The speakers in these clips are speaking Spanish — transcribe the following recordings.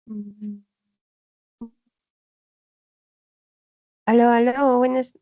Mm. Aló, aló, buenas.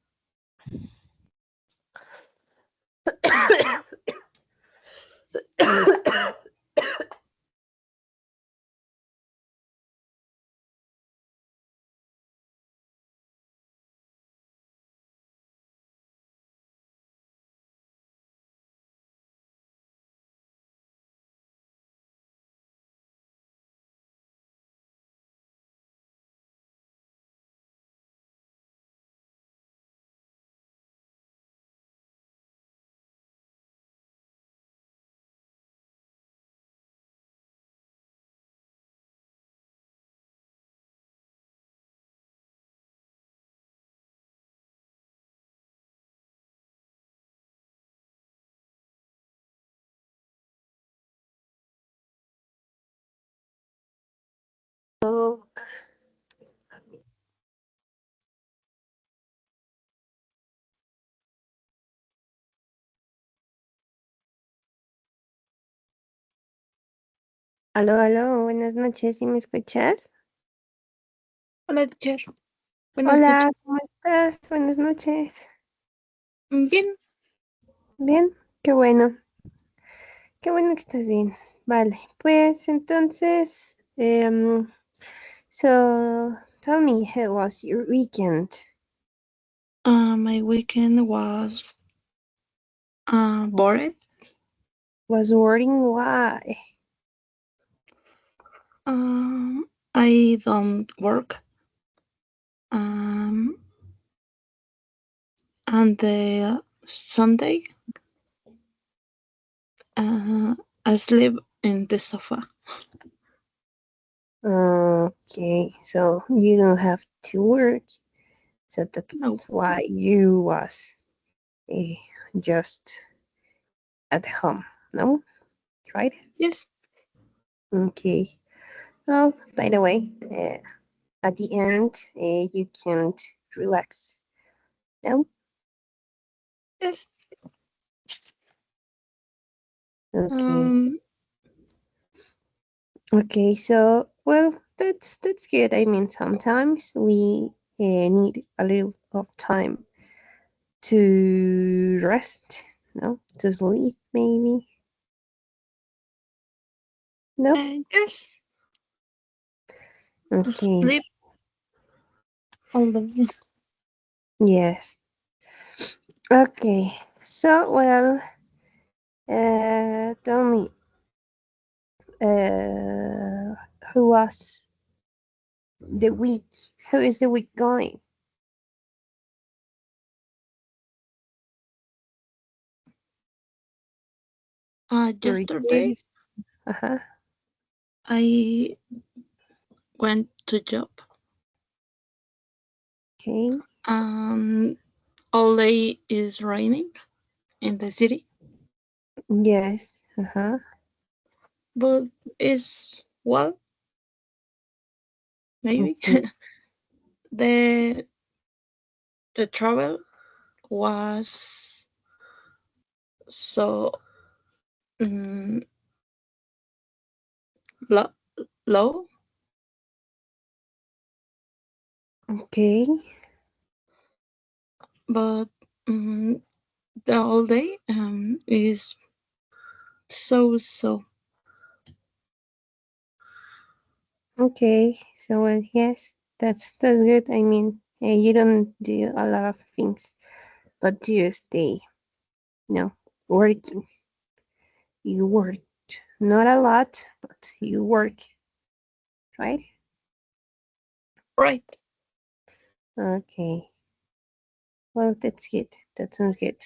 Aló, aló, buenas noches, ¿sí me escuchas? Hola, teacher. Buenas Hola, noches. ¿cómo estás? Buenas noches. Bien. Bien, qué bueno que estás bien. Vale, pues entonces, so tell me, how was your weekend? My weekend was boring. Was worrying why? I don't work. Um, and the Sunday, I sleep in the sofa. Okay, so you don't have to work, so No. that's why you was eh, just at home, no? Right? Yes. Okay. Well, by the way, at the end, you can't relax. No? Yes. Okay. Um. Okay. So, well, that's good. I mean, sometimes we need a little of time to rest. No, to sleep maybe. No. Yes. Okay. Sleep always. Yes. Okay. So, well, tell me, uh, who was the week? How is the week going? For Yesterday, you? Uh-huh. I went to job. Okay. All day is raining in the city, Yes. Uh-huh. but it's well, maybe. Okay. the the travel was so mm, low, low, Okay. but mm, the whole day is so. Okay. So well, yes, that's good. I mean, you don't do a lot of things, but you stay, working. You worked not a lot, but you work, right? Right. Okay. Well, that's good. That sounds good.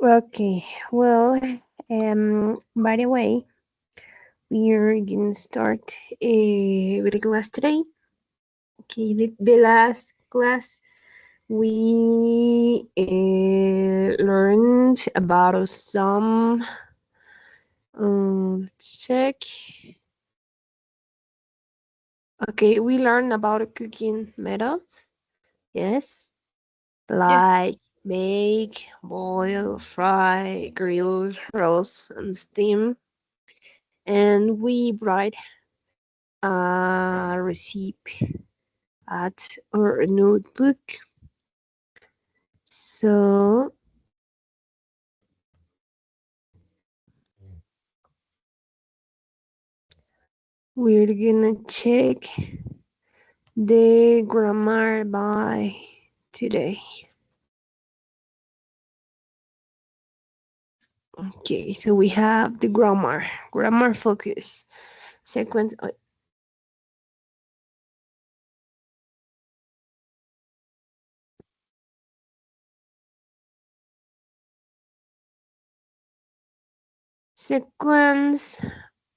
Okay. Well, by the way, we're gonna start with a class today. Okay, the last class we learned about some. Let's check. Okay, we learned about cooking methods. Yes, Yes. like bake, boil, fry, grill, roast, and steam. And we brought a receipt at our notebook. So we're gonna check the grammar by today. Okay, so we have the grammar focus, sequence. Sequence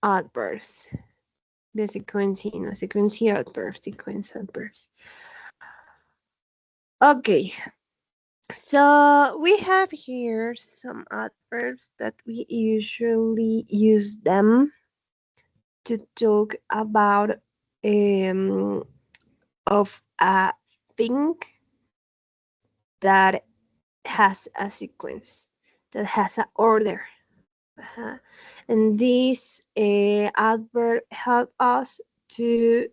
adverbs. The sequencing, sequence adverbs, sequence adverbs. Okay, so we have here some adverbs that we usually use them to talk about of a thing that has a sequence, that has an order. And this adverb help us to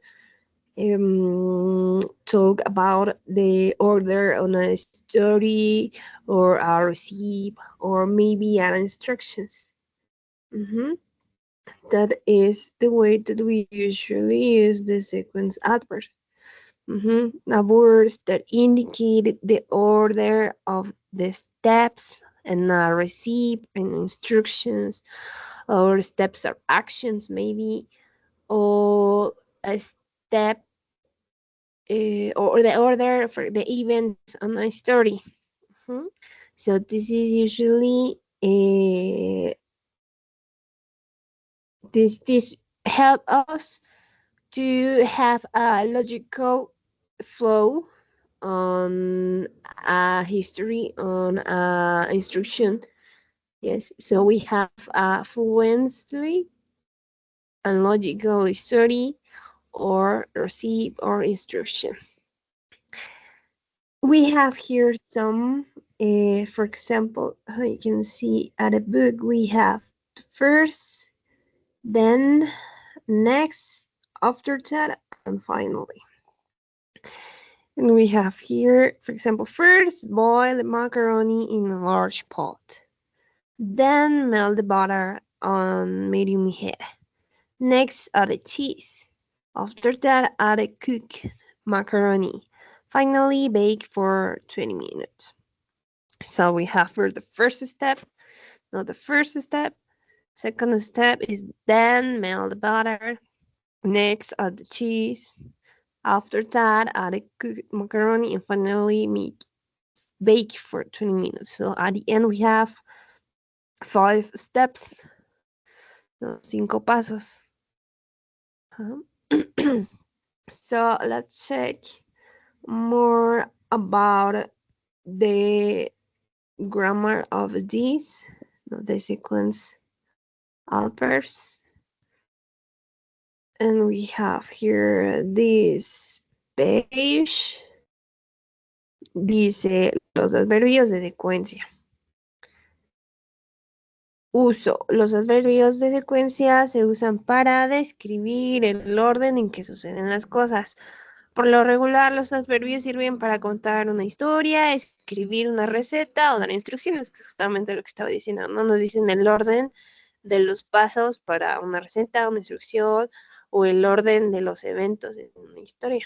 talk about the order on a story or a receipt or maybe an instructions. That is the way that we usually use the sequence adverbs. Now, words that indicate the order of the steps and a receipt and instructions, or steps or actions maybe, or a step or the order for the events on a story. So this is usually this help us to have a logical flow on a history, on a instruction. Yes, so we have a fluently and logical story or receipt or instruction. We have here some, for example, you can see at the book, we have first, then, next, after that, and finally. And we have here, for example, first, boil the macaroni in a large pot. Then melt the butter on medium heat. Next, add the cheese. After that, add a cooked macaroni. Finally, bake for 20 minutes. So we have for the first step, not the first step. Second step is then melt the butter. Next, add the cheese. After that, add the cooked macaroni and finally bake for 20 minutes. So at the end, we have 5 steps, no, 5 pasos. So let's check more about the grammar of these, the sequence adverbs. And we have here this page. Dice los adverbios de secuencia. Uso. Los adverbios de secuencia se usan para describir el orden en que suceden las cosas. Por lo regular, los adverbios sirven para contar una historia, escribir una receta o dar instrucciones, que es justamente lo que estaba diciendo, ¿no? Nos dicen el orden de los pasos para una receta, una instrucción, o el orden de los eventos en una historia.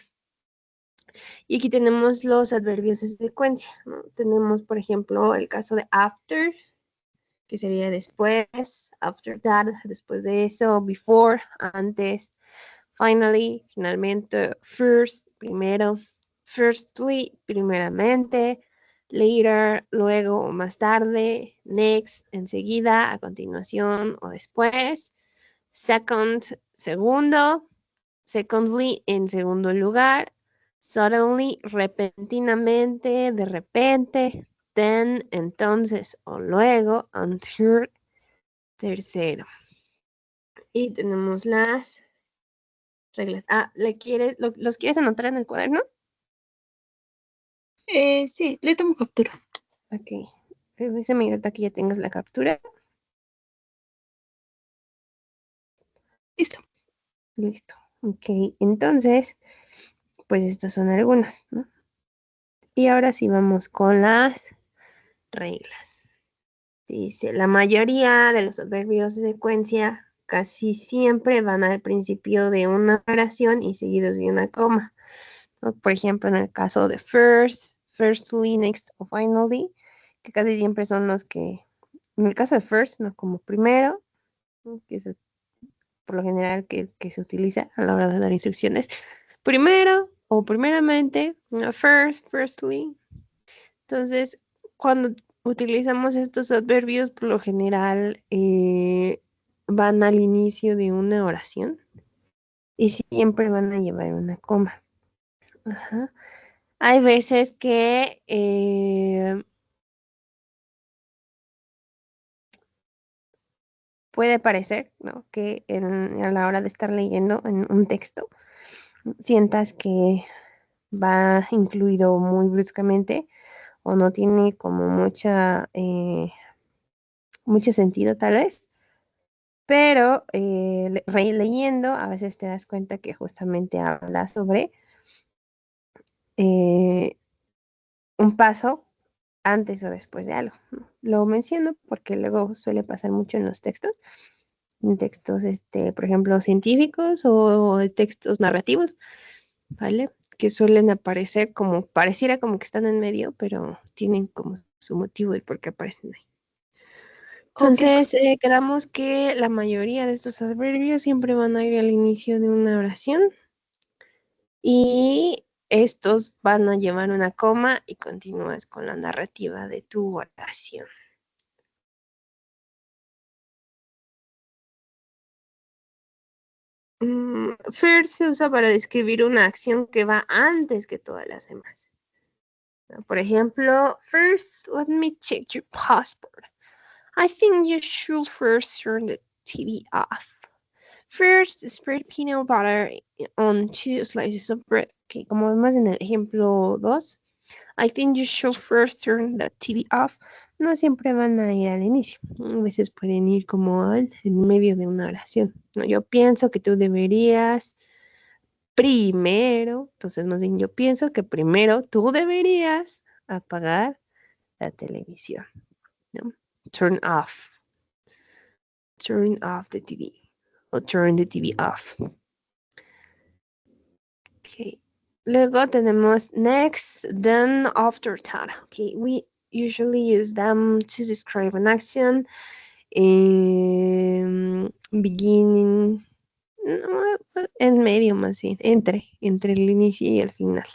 Y aquí tenemos los adverbios de secuencia, ¿no? Tenemos, por ejemplo, el caso de after, que sería después, after that, después de eso, before, antes, finally, finalmente, first, primero, firstly, primeramente, later, luego o más tarde, next, enseguida, a continuación o después, second, segundo, secondly, en segundo lugar, suddenly, repentinamente, de repente, then, entonces o luego, until, tercero. Y tenemos las reglas. ¿Los quieres anotar en el cuaderno? Sí, le tomo captura. Ok. Revísame ahorita que ya tengas la captura. Listo. Listo. Ok, entonces, pues estos son algunos, ¿no? Y ahora sí vamos con las reglas. Dice, la mayoría de los adverbios de secuencia casi siempre van al principio de una oración y seguidos de una coma, ¿no? Por ejemplo, en el caso de first, firstly, next o finally, que casi siempre son los que, en el caso de first, ¿no? Como primero, ¿no? Que es por lo general que se utiliza a la hora de dar instrucciones. Primero o primeramente, ¿no? First, firstly. Entonces, cuando utilizamos estos adverbios, por lo general van al inicio de una oración y siempre van a llevar una coma. Ajá. Hay veces que puede parecer, ¿no? Que a la hora de estar leyendo en un texto, sientas que va incluido muy bruscamente o no tiene como mucho sentido tal vez. Pero leyendo a veces te das cuenta que justamente habla sobre eh, un paso antes o después de algo, ¿no? Lo menciono porque luego suele pasar mucho en textos, por ejemplo, científicos o de textos narrativos, ¿vale? Que suelen aparecer como, pareciera como que están en medio, pero tienen como su motivo y por qué aparecen ahí. Ok. Entonces, quedamos que la mayoría de estos adverbios siempre van a ir al inicio de una oración y estos van a llevar una coma y continúas con la narrativa de tu oración. First se usa para describir una acción que va antes que todas las demás. Por ejemplo, first, let me check your passport. I think you should first turn the TV off. First, spread peanut butter on 2 slices of bread. Okay, como vemos en el ejemplo 2, I think you should first turn the TV off. No siempre van a ir al inicio. A veces pueden ir como en medio de una oración. No, yo pienso que tú deberías primero, entonces más bien yo pienso que primero tú deberías apagar la televisión, ¿no? Turn off. Turn off the TV. O turn the TV off. Okay. Luego tenemos next, then, after that. Okay, we usually use them to describe an action, beginning, no, en medio más bien, entre el inicio y el final.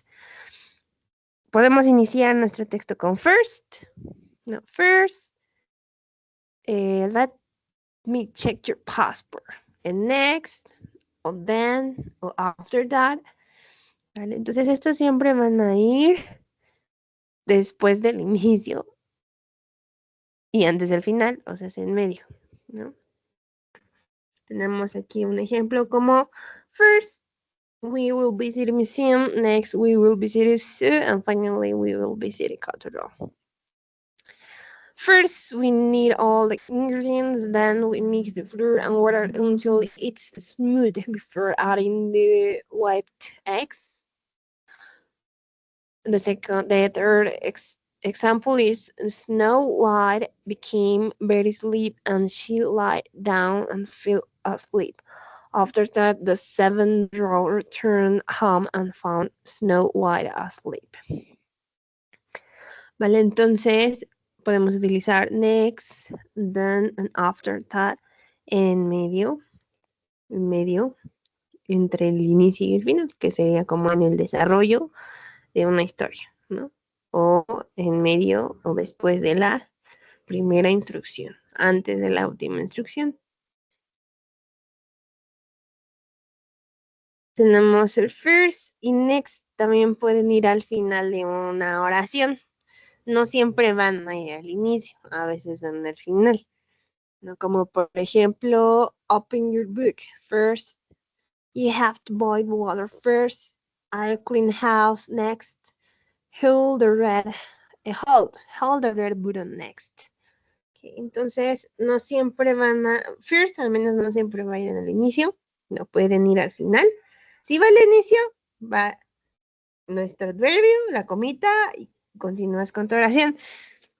Podemos iniciar nuestro texto con first, no, first, let me check your passport, and next, or then, or after that. ¿Vale? Entonces estos siempre van a ir después del inicio y antes del final, o sea, es en medio, ¿no? Tenemos aquí un ejemplo como first we will visit a museum, next we will visit a zoo, and finally we will visit a cathedral. First, we need all the ingredients, then we mix the flour and water until it's smooth before adding the whipped eggs. The third example is Snow White became very sleepy and she lied down and fell asleep. After that, the seventh dwarf returned home and found Snow White asleep. Vale, entonces podemos utilizar next, then, and after that en medio, entre el inicio y el final, que sería como en el desarrollo de una historia, ¿no? O en medio o después de la primera instrucción, antes de la última instrucción. Tenemos el first y next, también pueden ir al final de una oración. No siempre van a ir al inicio, a veces van al final, ¿no? Como por ejemplo, open your book first. You have to boil water first. I'll clean house next. Hold the red button next. Okay, entonces, no siempre van a, first al menos no siempre va a ir en el inicio, no pueden ir al final. Si va al inicio, va nuestro adverbio, la comita, y continúas con tu oración.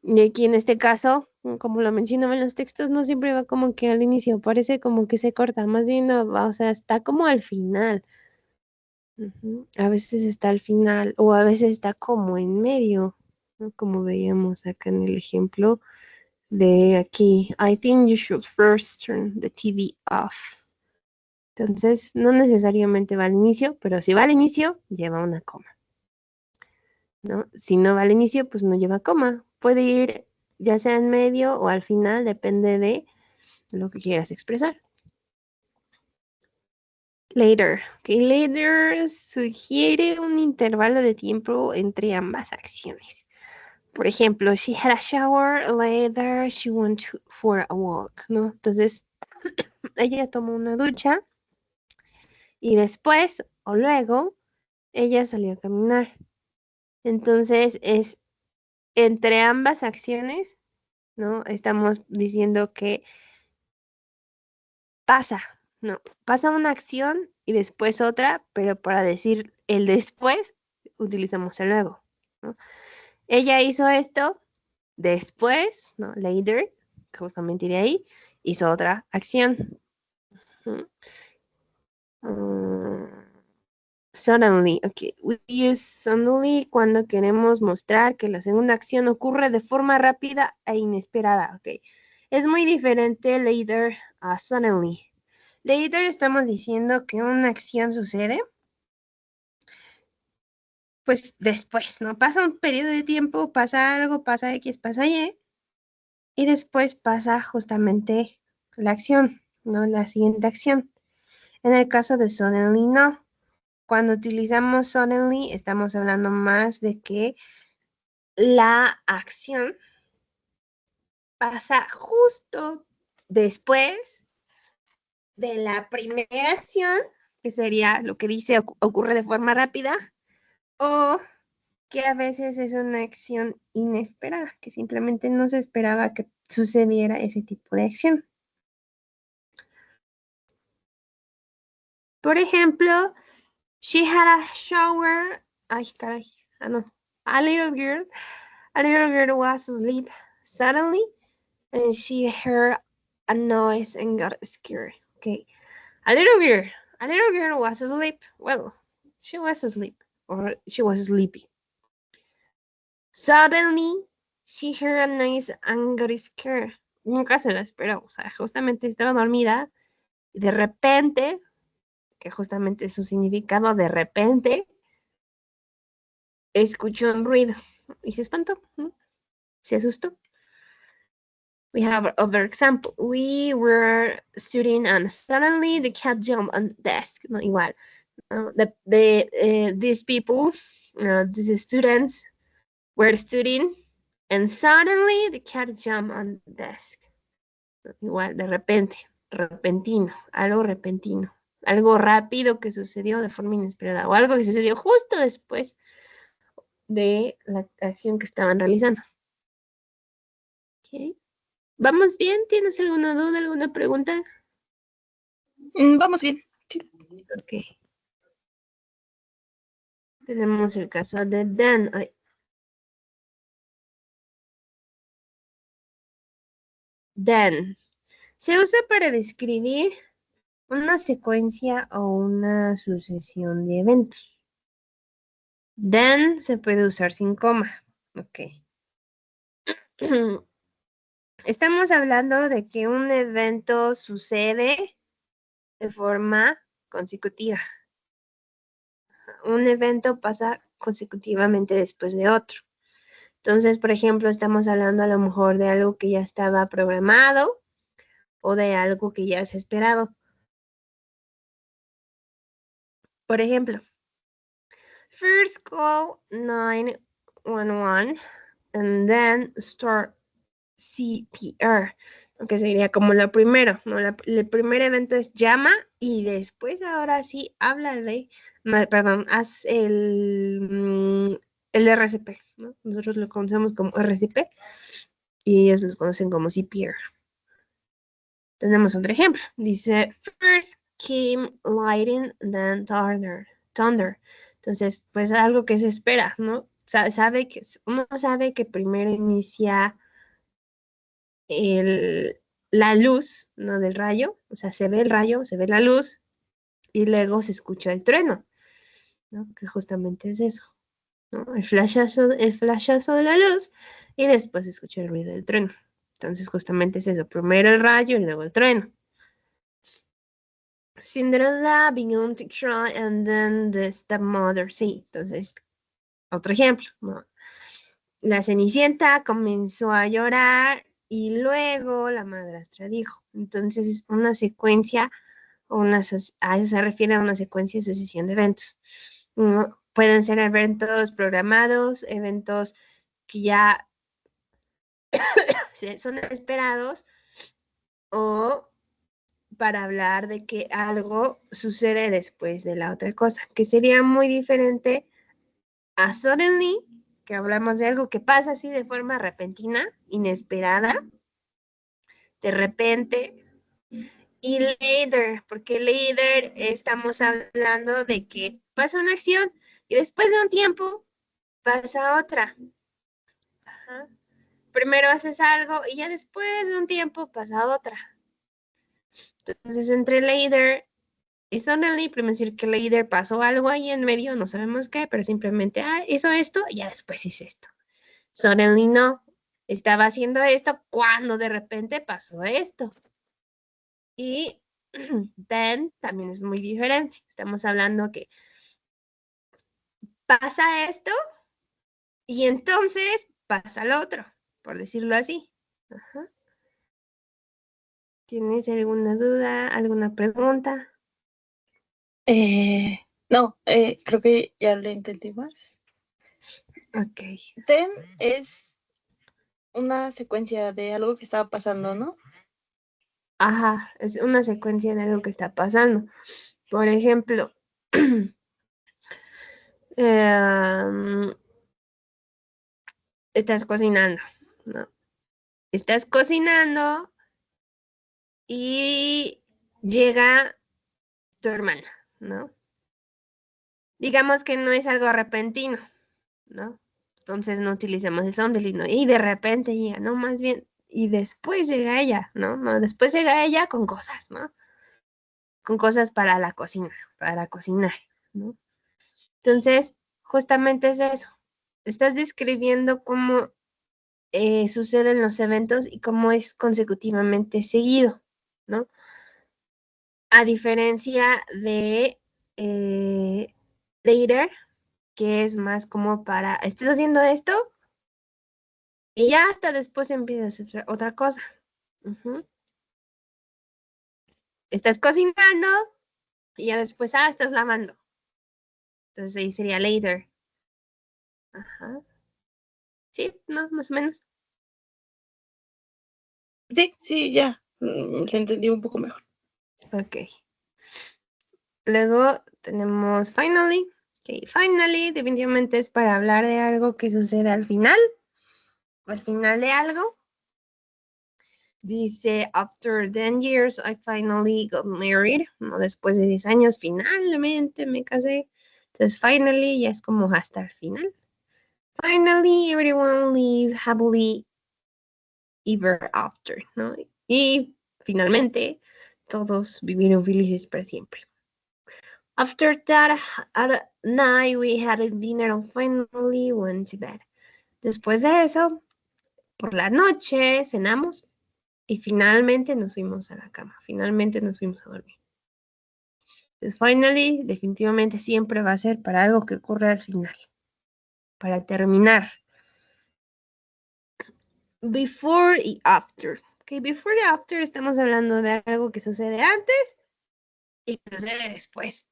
Y aquí en este caso, como lo mencionaba en los textos, no siempre va como que al inicio, parece como que se corta, más bien no va, o sea, está como al final. A veces está al final o a veces está como en medio, ¿no? Como veíamos acá en el ejemplo de aquí. I think you should first turn the TV off. Entonces, no necesariamente va al inicio, pero si va al inicio, lleva una coma, ¿no? Si no va al inicio, pues no lleva coma. Puede ir ya sea en medio o al final, depende de lo que quieras expresar. Later. Okay, later sugiere un intervalo de tiempo entre ambas acciones. Por ejemplo, she had a shower, later she went for a walk, ¿no? Entonces, ella tomó una ducha y después o luego ella salió a caminar. Entonces, es entre ambas acciones, ¿no? Estamos diciendo que pasa, ¿no? Pasa una acción y después otra, pero para decir el después utilizamos el luego, ¿no? Ella hizo esto, después, ¿no? Later, justamente de ahí, hizo otra acción. Suddenly, ok. We use suddenly cuando queremos mostrar que la segunda acción ocurre de forma rápida e inesperada, ok. Es muy diferente later a suddenly. Later estamos diciendo que una acción sucede, pues después, ¿no? Pasa un periodo de tiempo, pasa algo, pasa X, pasa Y, y después pasa justamente la acción, ¿no? La siguiente acción. En el caso de suddenly, no. Cuando utilizamos suddenly, estamos hablando más de que la acción pasa justo después de la primera acción, que sería lo que dice ocurre de forma rápida, o que a veces es una acción inesperada, que simplemente no se esperaba que sucediera ese tipo de acción. Por ejemplo, she had a shower. Ay, caray. Ah, no. A little girl was asleep suddenly, and she heard a noise and got scared. Okay. A little girl was asleep. Well, she was asleep, or she was sleepy. Suddenly, she heard a noise and got scared. Nunca se la esperó, o sea, justamente estaba dormida y de repente, que justamente su significado de repente, escuchó un ruido y se espantó, ¿no? Se asustó. We have other example. We were studying and suddenly the cat jumped on the desk. No, igual. These people, these students, were studying and suddenly the cat jumped on the desk. Igual, de repente, repentino, algo rápido que sucedió de forma inesperada o algo que sucedió justo después de la acción que estaban realizando. Okay. ¿Vamos bien? ¿Tienes alguna duda, alguna pregunta? Vamos bien. Sí. Ok. Tenemos el caso de Dan. Ay. Dan. Se usa para describir una secuencia o una sucesión de eventos. Dan se puede usar sin coma. Ok. Estamos hablando de que un evento sucede de forma consecutiva. Un evento pasa consecutivamente después de otro. Entonces, por ejemplo, estamos hablando a lo mejor de algo que ya estaba programado o de algo que ya se ha esperado. Por ejemplo, first call 911 and then start CPR, que sería como lo primero, ¿no? El primer evento es llama y después ahora sí háblale, perdón, haz el RCP, ¿no? Nosotros lo conocemos como RCP y ellos lo conocen como CPR. Tenemos otro ejemplo, dice, first came lightning, then thunder. Entonces, pues algo que se espera, ¿no? Uno sabe que primero inicia la luz, ¿no? Del rayo, o sea, se ve el rayo, se ve la luz, y luego se escucha el trueno, ¿no? Que justamente es eso, ¿no? El flashazo de la luz, y después se escucha el ruido del trueno. Entonces, justamente es eso, primero el rayo y luego el trueno. Cinderella began to cry and then the stepmother, sí, entonces, otro ejemplo, ¿no? La Cenicienta comenzó a llorar y luego la madrastra dijo. Entonces, una secuencia, a eso se refiere a una secuencia de sucesión de eventos. Pueden ser eventos programados, eventos que ya son esperados, o para hablar de que algo sucede después de la otra cosa, que sería muy diferente a suddenly, que hablamos de algo que pasa así de forma repentina, inesperada, de repente, y later, porque later estamos hablando de que pasa una acción y después de un tiempo pasa otra. Ajá. Primero haces algo y ya después de un tiempo pasa otra. Entonces, entre later y suddenly, primero decir que later pasó algo ahí en medio, no sabemos qué, pero simplemente, hizo esto y ya después hice esto. Suddenly no, estaba haciendo esto cuando de repente pasó esto. Y then también es muy diferente. Estamos hablando que pasa esto y entonces pasa lo otro, por decirlo así. Ajá. ¿Tienes alguna duda, alguna pregunta? No, creo que ya le entendí más. Ok. Then es una secuencia de algo que estaba pasando, ¿no? Ajá, es una secuencia de algo que está pasando. Por ejemplo, estás cocinando, ¿no? Estás cocinando y llega tu hermana, ¿no? Digamos que no es algo repentino, ¿no? Entonces no utilicemos el suddenly, ¿no? Y de repente llega, ¿no? Más bien, y después llega ella, ¿no? No, después llega ella con cosas, ¿no? Con cosas para la cocina, para cocinar, ¿no? Entonces, justamente es eso. Estás describiendo cómo suceden los eventos y cómo es consecutivamente seguido, ¿no? A diferencia de later, que es más como para, estás haciendo esto y ya hasta después empiezas a hacer otra cosa. Ujú. Estás cocinando y ya después, estás lavando. Entonces ahí sería later. Ajá. Sí, no, más o menos. Sí, ya. Le entendí un poco mejor. Ok. Luego tenemos finally. Ok, finally definitivamente es para hablar de algo que sucede al final de algo. Dice, after 10 years, I finally got married. ¿No? Después de 10 años, finalmente me casé. Entonces, finally ya es como hasta el final. Finally, everyone live happily ever after, ¿no? Y finalmente, todos vivieron felices para siempre. After that, at night, we had a dinner and finally went to bed. Después de eso, por la noche, cenamos y finalmente nos fuimos a la cama. Finalmente nos fuimos a dormir. Entonces, finally, definitivamente siempre va a ser para algo que ocurre al final. Para terminar. Before y after. Ok, before y after estamos hablando de algo que sucede antes y que sucede después.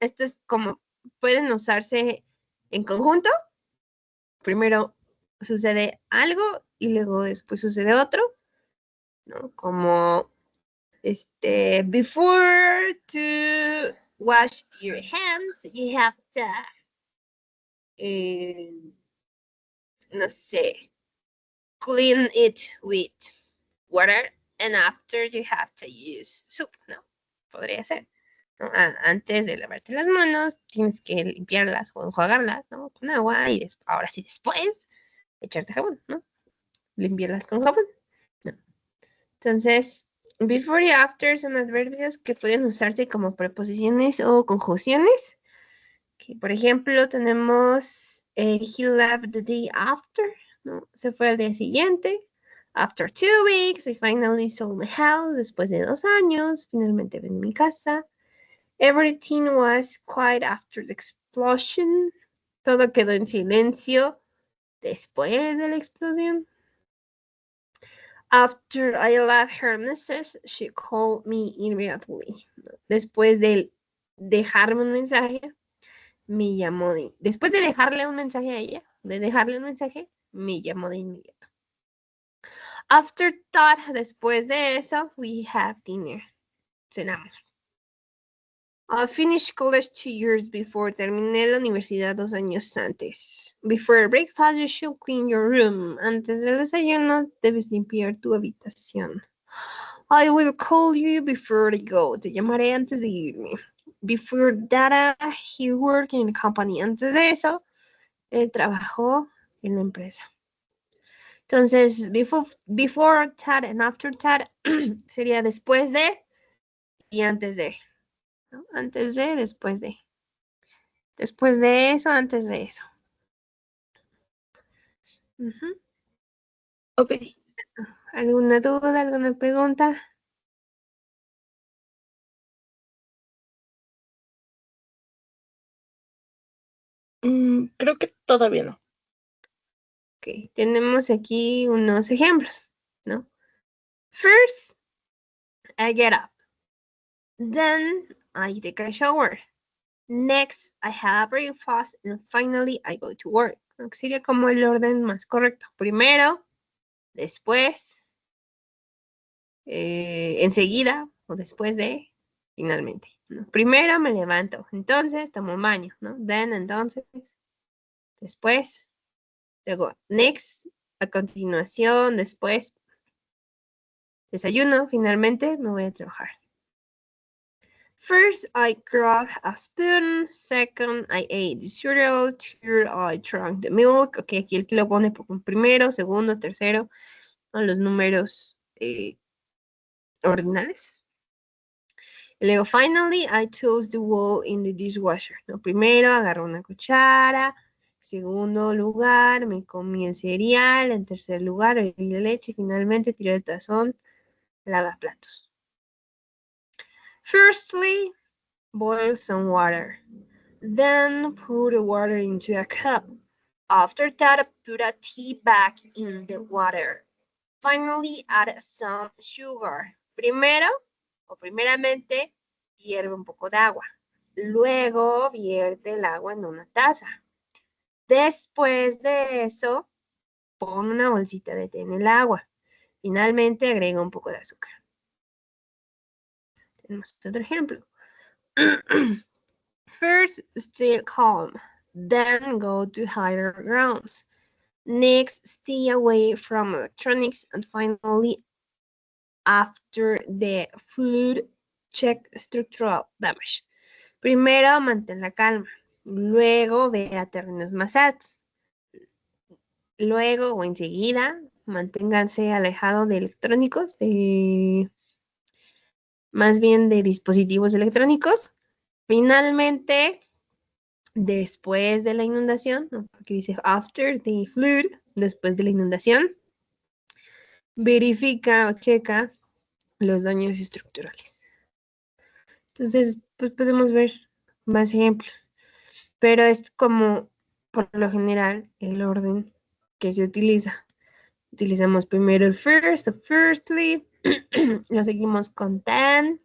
Esto es como, pueden usarse en conjunto. Primero sucede algo y luego después sucede otro, ¿no? Como, before to wash your hands, you have to, no sé, clean it with water, and after you have to use soap, ¿no? podría ser, ¿no? Antes de lavarte las manos, tienes que limpiarlas o enjuagarlas, ¿no? Con agua y ahora sí después echarte jabón, ¿no? Limpiarlas con jabón, ¿no? Entonces, before y after son adverbios que pueden usarse como preposiciones o conjunciones. Que, por ejemplo, tenemos he left the day after, ¿no? Se fue al día siguiente. After 2 weeks, I finally sold my house. Después de 2 años, finalmente vendí mi casa. Everything was quiet after the explosion. Todo quedó en silencio después de la explosión. After I left her message, she called me immediately. Después de dejarme un mensaje, me llamó después de dejarle un mensaje a ella, me llamó de inmediato. After that, después de eso, we have dinner. Cenamos. I finished college 2 years before. Terminé la universidad 2 años antes. Before breakfast, you should clean your room. Antes del desayuno, debes limpiar tu habitación. I will call you before I go. Te llamaré antes de irme. Before that, he worked in a company. Antes de eso, él trabajó en la empresa. Entonces, before that and after that sería después de y antes de, ¿no? Antes de, después de. Después de eso, antes de eso. Ok. ¿Alguna duda, alguna pregunta? Creo que todavía no. Ok, tenemos aquí unos ejemplos, ¿no? First, I get up. Then, I take a shower. Next, I have breakfast. And finally, I go to work. Sería como el orden más correcto. Primero, después, enseguida o después de, finalmente, ¿no? Primero me levanto, entonces tomo un baño, ¿no? Then, entonces, después, luego, next, a continuación, después, desayuno, finalmente me voy a trabajar. First, I grabbed a spoon. Second, I ate the cereal. Third, I drank the milk. Ok, aquí el que lo pone por primero, segundo, tercero, ¿no? Los números ordinales. Y luego, finally, I tossed the bowl in the dishwasher. ¿No? Primero, agarré una cuchara. Segundo lugar, me comí el cereal. En tercer lugar, bebí la leche. Finalmente, tiré el tazón, lavaplatos. Firstly, boil some water. Then put the water into a cup. After that, put a tea bag in the water. Finally, add some sugar. Primero, o primeramente, hierve un poco de agua. Luego, vierte el agua en una taza. Después de eso, pon una bolsita de té en el agua. Finalmente, agrega un poco de azúcar. Tenemos otro ejemplo. First, stay calm. Then go to higher grounds. Next, stay away from electronics. And finally, after the flood, check structural damage. Primero, mantén la calma. Luego, ve a terrenos más altos. Luego o enseguida, manténganse alejados de electrónicos, más bien de dispositivos electrónicos. Finalmente, después de la inundación, ¿no? Porque dice after the flood, después de la inundación, verifica o checa los daños estructurales. Entonces, pues podemos ver más ejemplos, pero es como, por lo general, el orden que se utiliza. Utilizamos primero el first o firstly, lo seguimos con then,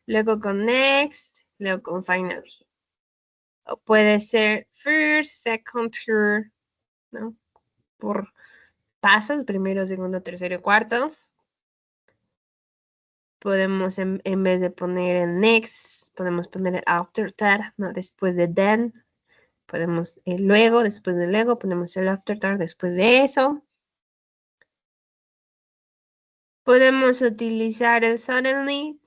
luego con next, luego con finally. O puede ser first, second, third, ¿no? Por pasos, primero, segundo, tercero, cuarto. Podemos, en vez de poner el next, podemos poner el after that, ¿no? Después de then. Podemos luego, después de luego, ponemos el after that después de eso. Podemos utilizar el suddenly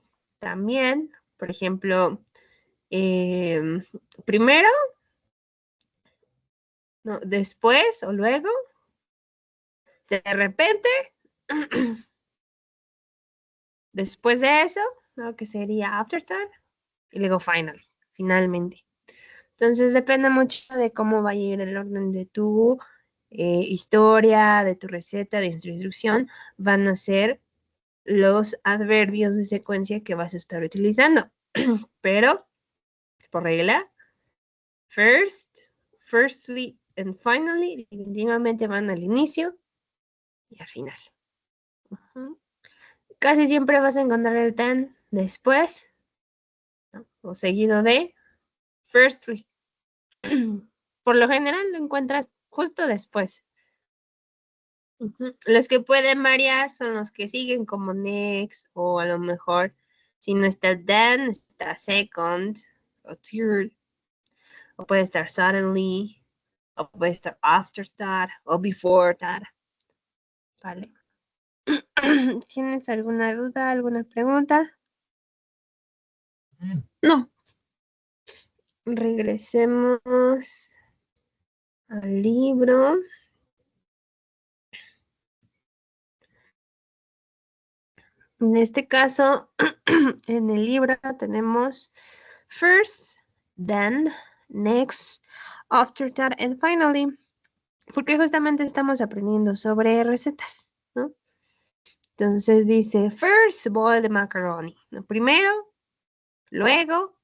también, por ejemplo, primero, no, después o luego, de repente, después de eso, ¿no? Que sería afterthought, y luego finalmente. Entonces depende mucho de cómo va a ir el orden de tu historia, de tu receta, de tu instrucción, van a ser los adverbios de secuencia que vas a estar utilizando. Pero, por regla, first, firstly and finally, definitivamente van al inicio y al final. Casi siempre vas a encontrar el then después, ¿no? O seguido de firstly. Por lo general lo encuentras justo después. Los que pueden variar son los que siguen como next o a lo mejor si no está then, está second o third o puede estar suddenly o puede estar after that o before that. ¿Vale? ¿Tienes alguna duda, alguna pregunta? No. Regresemos al libro. En este caso, en el libro tenemos first, then, next, after that, and finally, porque justamente estamos aprendiendo sobre recetas, ¿no? Entonces dice, first boil the macaroni, ¿no? Primero, luego,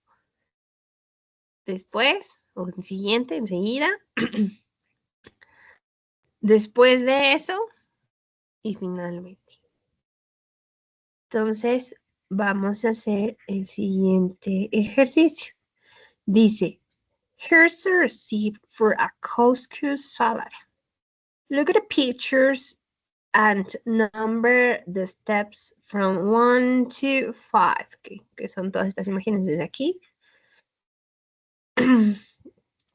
después, o siguiente, enseguida, después de eso, y finalmente. Entonces, vamos a hacer el siguiente ejercicio. Dice, here's a receipt for a couscous salad. Look at the pictures and number the steps from 1 to 5, que son todas estas imágenes desde aquí.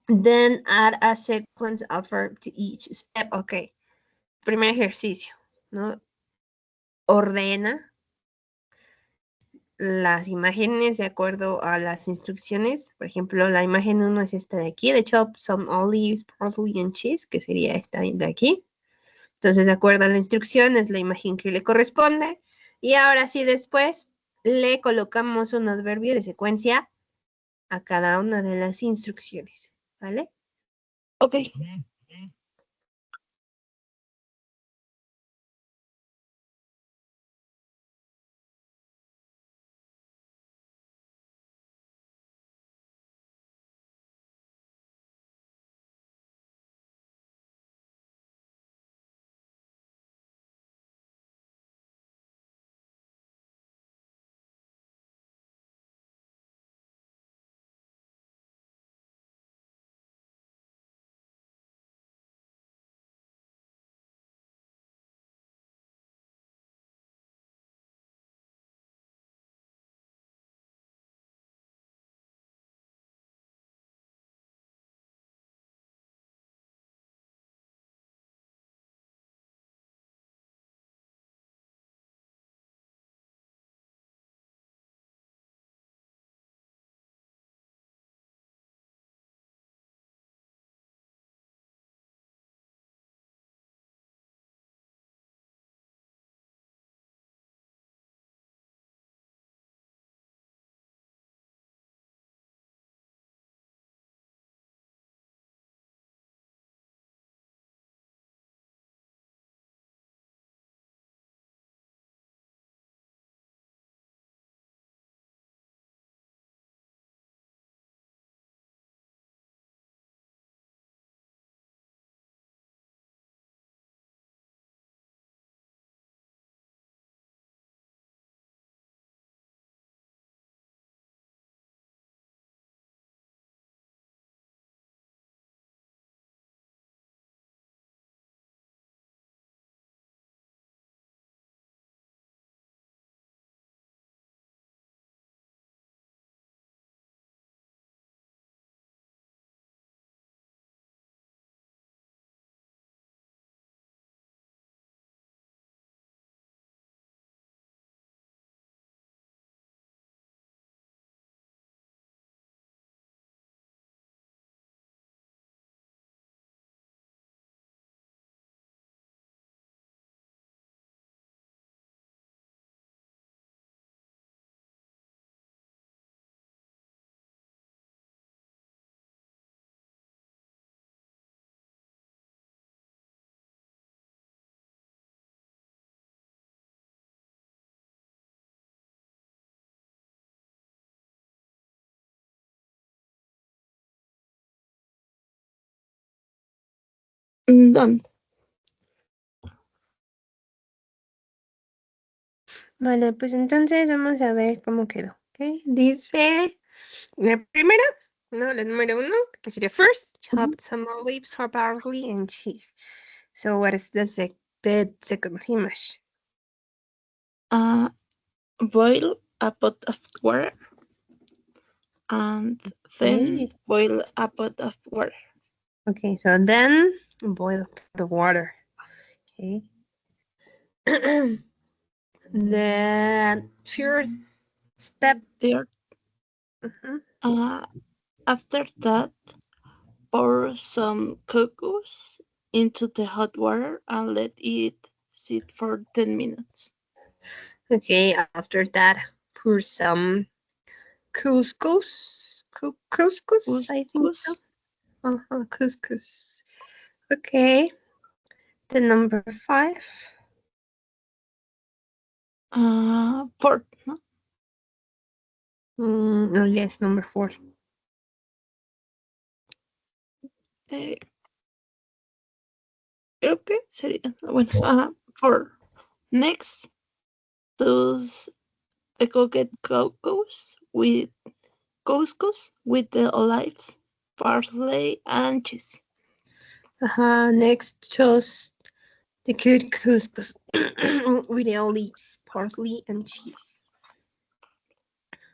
Then add a sequence of verb to each step. Ok, primer ejercicio, ¿no? Ordena las imágenes de acuerdo a las instrucciones. Por ejemplo, la imagen 1 es esta de aquí, de chop some olives, parsley and cheese, que sería esta de aquí. Entonces, de acuerdo a la instrucción, es la imagen que le corresponde. Y ahora sí, después le colocamos un adverbio de secuencia a cada una de las instrucciones. ¿Vale? Ok. Don't. Vale, pues entonces vamos a ver cómo quedó. ¿Ok? Dice la primera, no, la número 1, que sería first, chopped some olives, or parsley, and cheese. So what is the second image? Boil a pot of water and then boil a pot of water. Okay, so then boil the water. Okay. The third step. Third, after that, pour some couscous into the hot water and let it sit for 10 minutes. Okay, after that, pour some couscous. Couscous, I think so. Couscous. Okay. The number 5. Fourth, no? No, yes, number 4. Creo que sería, bueno, for next, toast the cooked couscous with the olives, parsley, and cheese. Next, toast the good couscous with the olives, parsley, and cheese.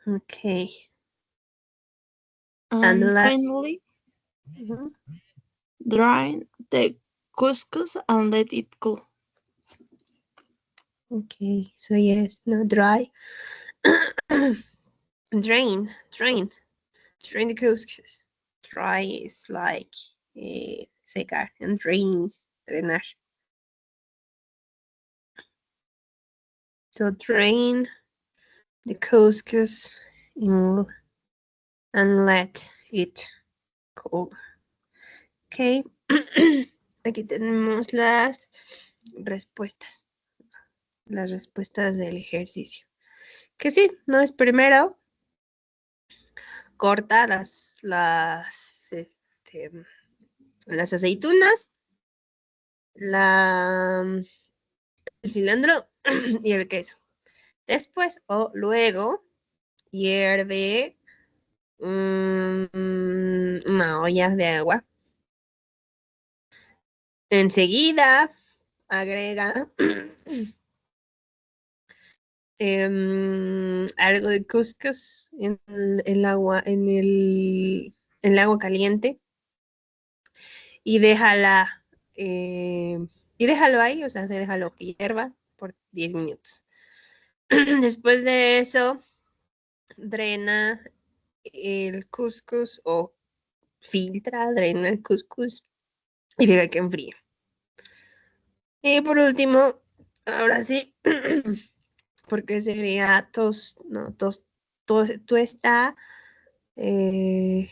Okay. And the last. Finally, drain the couscous and let it cool. Okay, so yes, no, dry. Drain the couscous. Dry is like secar, and drain is drenar. So drain the couscous and let it cool. Okay. Aquí tenemos las respuestas. Las respuestas del ejercicio. Que sí, no es primero. Corta las aceitunas, el cilantro y el queso. Después o luego hierve una olla de agua. Enseguida agrega algo de couscous en el agua, en el agua caliente y déjala y déjalo ahí, o sea, déjalo que hierva por 10 minutos. Después de eso, drena el couscous o drena el couscous y deja que enfríe. Y por último, ahora sí, porque sería tuesta el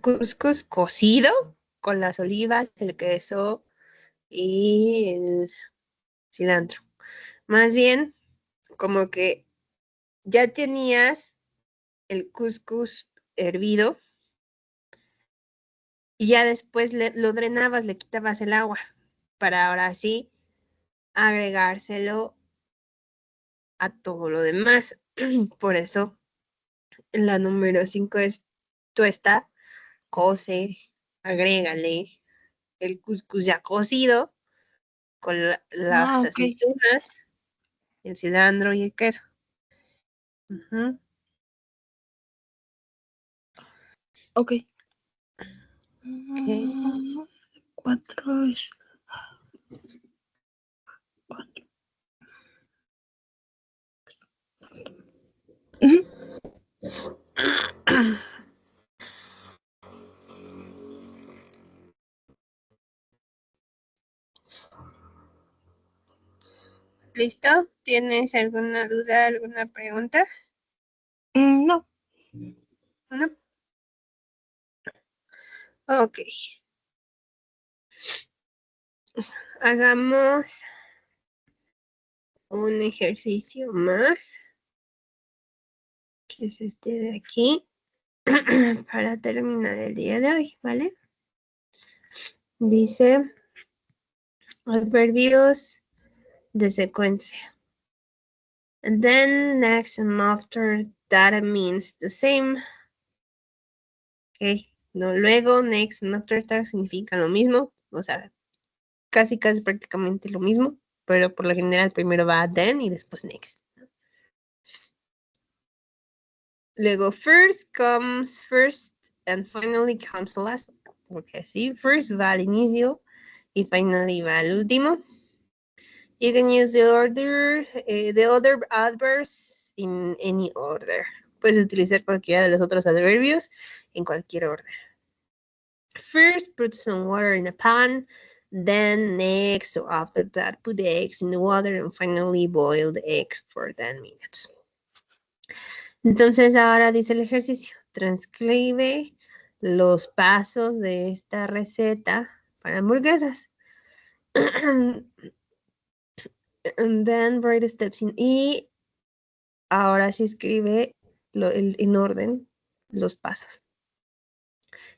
couscous cocido con las olivas, el queso y el cilantro. Más bien, como que ya tenías el couscous hervido y ya después lo drenabas, le quitabas el agua para ahora sí agregárselo a todo lo demás. Por eso la número 5 es tuesta, cose, agrégale el couscous ya cocido con las aceitunas, el cilantro y el queso. Ok. 4 es... 4. ¿Listo? ¿Tienes alguna duda, alguna pregunta? No. ¿No? Ok. Hagamos un ejercicio más, que es este de aquí. para terminar el día de hoy, ¿vale? Dice adverbios de secuencia. And then, next, and after, that means the same. Ok, no, luego, next, and after that significa lo mismo, o sea, casi prácticamente lo mismo, pero por lo general primero va then y después next. Luego, first comes first and finally comes last, porque así, first va al inicio y finally va al último. You can use the other adverbs in any order. Puedes utilizar cualquiera de los otros adverbios en cualquier orden. First, put some water in a pan. Then, next, or after that, put the eggs in the water and finally boil the eggs for 10 minutes. Entonces, ahora dice el ejercicio. Transcribe los pasos de esta receta para hamburguesas. And then write the steps in. Y ahora sí escribe en orden los pasos.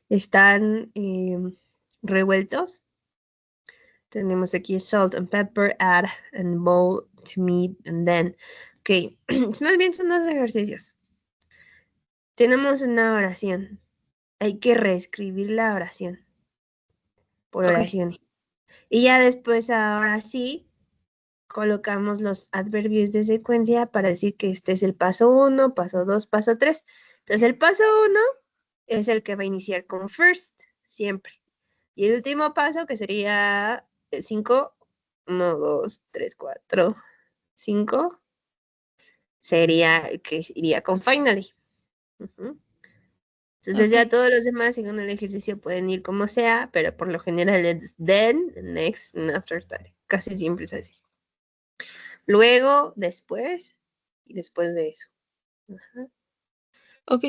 Están revueltos. Tenemos aquí salt and pepper, add and bowl to meat and then. Ok, más bien son dos ejercicios. Tenemos una oración. Hay que reescribir la oración por oraciones. Y ya después, ahora sí, colocamos los adverbios de secuencia para decir que este es el paso 1, paso 2, paso 3. Entonces, el paso 1 es el que va a iniciar con first, siempre. Y el último paso, que sería el 5, 1, 2, 3, 4, 5, sería el que iría con finally. Entonces ya todos los demás, según el ejercicio, pueden ir como sea, pero por lo general es then, next, and after that. Casi siempre es así. Luego, después, y después de eso. Ok.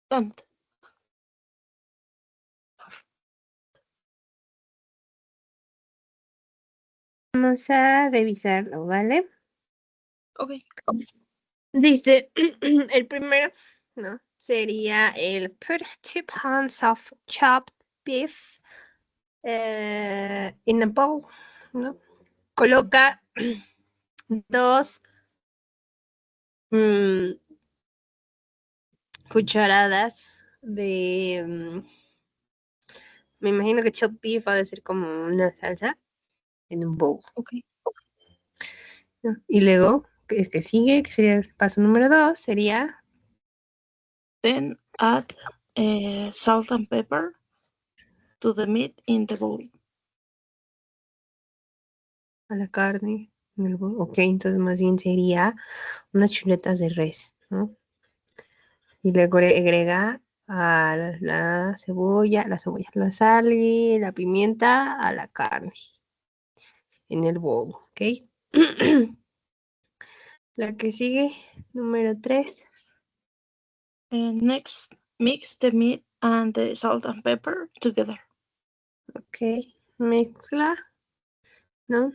Don't. Vamos a revisarlo, ¿vale? Ok. Dice, el primero, ¿no? Sería el put 2 pounds of chopped beef in a bowl, ¿no? Coloca 2 cucharadas de, me imagino que chopped beef va a ser como una salsa en un bowl. Ok. ¿No? Y luego, el que sigue, que sería el paso número 2, sería... Then add salt and pepper to the meat in the bowl. A la carne en el bowl. Ok, entonces más bien sería unas chuletas de res, ¿no? Y luego agrega a la cebolla, la sal y la pimienta a la carne en el bowl, ¿ok? La que sigue, número 3. Next, mix the meat and the salt and pepper together. Ok, mezcla, ¿no?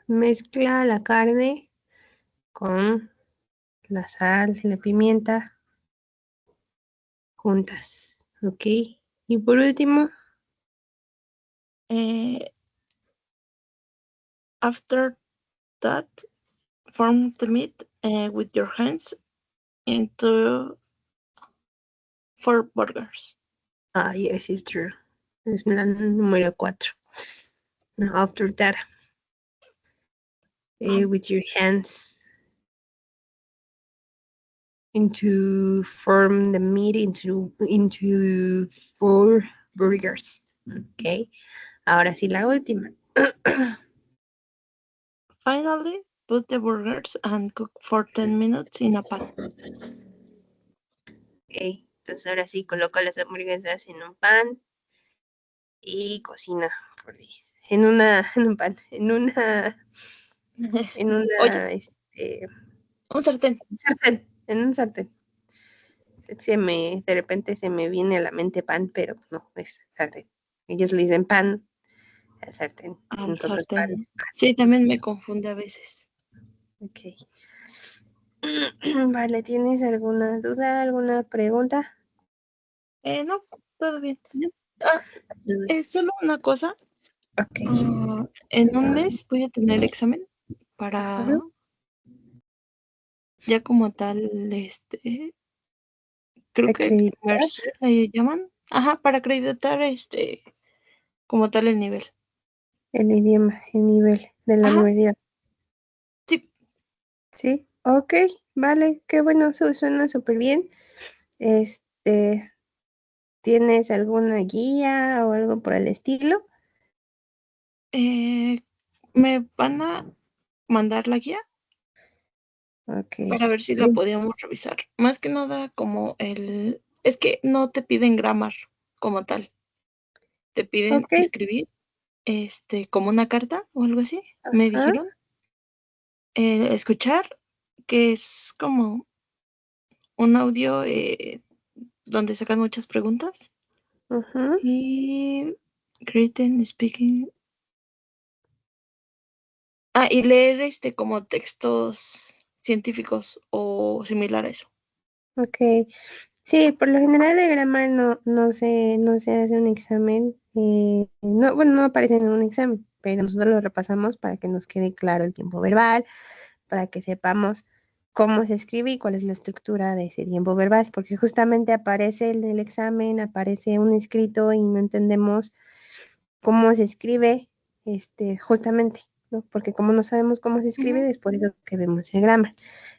Mezcla la carne con la sal y la pimienta juntas, ¿ok? Y por último, After that, form the meat with your hands into 4 burgers. yes, it's true. Es la número 4. No, after that, with your hands into form the meat into 4 burgers. Ok. Ahora sí, la última. Finally, put the burgers and cook for 10 minutes in a pan. Ok. Entonces ahora sí, coloca las hamburguesas en un pan y cocina en un pan, en una, Oye, un sartén. sartén, en un sartén. De repente se me viene a la mente pan, pero no, es sartén. Ellos le dicen pan al sartén, Al nosotros pan. sartén. Sí, también me confunde a veces. Ok. Vale, ¿tienes alguna duda, alguna pregunta? No, todo bien. No. Solo una cosa. Ok. En un mes voy a tener examen para Ajá. ya como tal, creo que Acreditar le llaman. Ajá, para acreditar como tal el nivel. el idioma, el nivel de la Ajá, universidad. sí. Sí, ok, vale, qué bueno, eso suena súper bien. Este, ¿tienes alguna guía o algo por el estilo? Me van a mandar la guía Ok. para ver si la podíamos revisar. Más que nada como es que no te piden grammar como tal. Te piden Ok, escribir como una carta o algo así, me ajá, dijeron. Escuchar, que es como un audio donde sacan muchas preguntas. ajá. Y written, speaking. Y leer como textos científicos o similar a eso. Ok, sí, por lo general el grammar no se hace un examen, no, bueno, no aparece en un examen, pero nosotros lo repasamos para que nos quede claro el tiempo verbal, para que sepamos cómo se escribe y cuál es la estructura de ese tiempo verbal, porque justamente aparece el del examen, aparece un escrito y no entendemos cómo se escribe, justamente, ¿no? Porque como no sabemos cómo se escribe, Ujú. es por eso que vemos el grammar.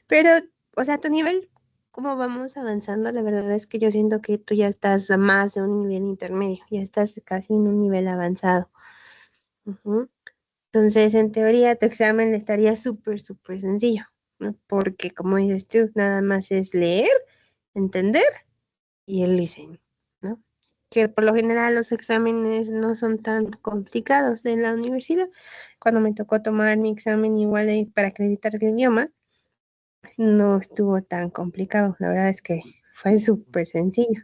Pero, o sea, tu nivel, cómo vamos avanzando, la verdad es que yo siento que tú ya estás a más de un nivel intermedio, ya estás casi en un nivel avanzado. Ujú. Entonces, en teoría, tu examen estaría súper, súper sencillo, ¿no? Porque, como dices tú, nada más es leer, entender y el listening, ¿no? Que por lo general los exámenes no son tan complicados de la universidad. Cuando me tocó tomar mi examen igual para acreditar el idioma, no estuvo tan complicado. La verdad es que fue súper sencillo.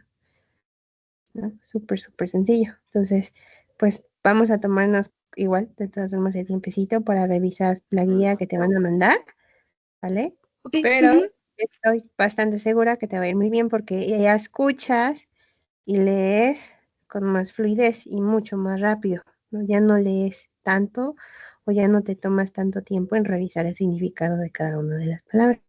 ¿no? Súper, súper sencillo. Entonces, pues vamos a tomarnos igual, de todas formas, el tiempecito para revisar la guía que te van a mandar, ¿vale? Ok, Pero estoy bastante segura que te va a ir muy bien porque ya escuchas y lees con más fluidez y mucho más rápido, ¿no? Ya no lees tanto o ya no te tomas tanto tiempo en revisar el significado de cada una de las palabras,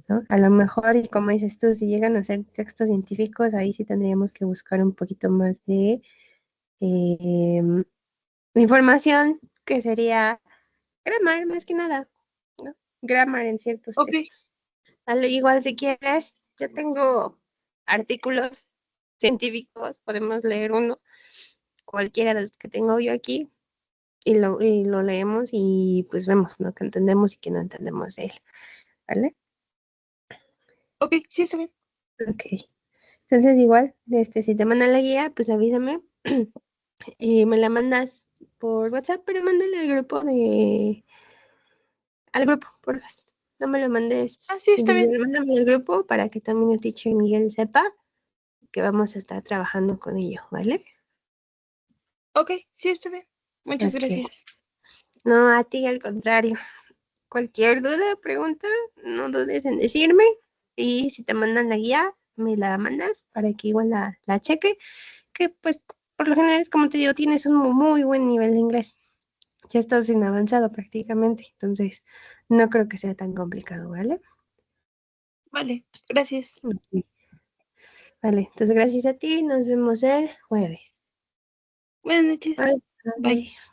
¿no? A lo mejor, y como dices tú, si llegan a ser textos científicos, ahí sí tendríamos que buscar un poquito más de eh, información, que sería grammar más que nada, ¿no? Grammar en ciertos ok, textos. Igual si quieres, yo tengo artículos científicos, podemos leer uno, cualquiera de los que tengo yo aquí, y lo leemos y pues vemos, ¿no? Que entendemos y que no entendemos de él, ¿vale? ok, sí, está bien. Ok. Entonces igual, si te mandan la guía, pues avísame y me la mandas por WhatsApp, pero mándale al grupo, por favor. No me lo mandes Ah, sí, está bien. individual, mándame al grupo para que también el teacher Miguel sepa que vamos a estar trabajando con ello, ¿vale? Ok, sí, está bien. Muchas Ok. gracias. No, a ti al contrario. Cualquier duda, pregunta, no dudes en decirme. Y si te mandan la guía, me la mandas para que igual la cheque. Que pues por lo general, como te digo, tienes un muy buen nivel de inglés. Ya estás en avanzado prácticamente. Entonces, no creo que sea tan complicado, ¿vale? Vale, gracias. Ok. Vale, entonces gracias a ti. Nos vemos el jueves. Buenas noches. Bye. Bye. Bye.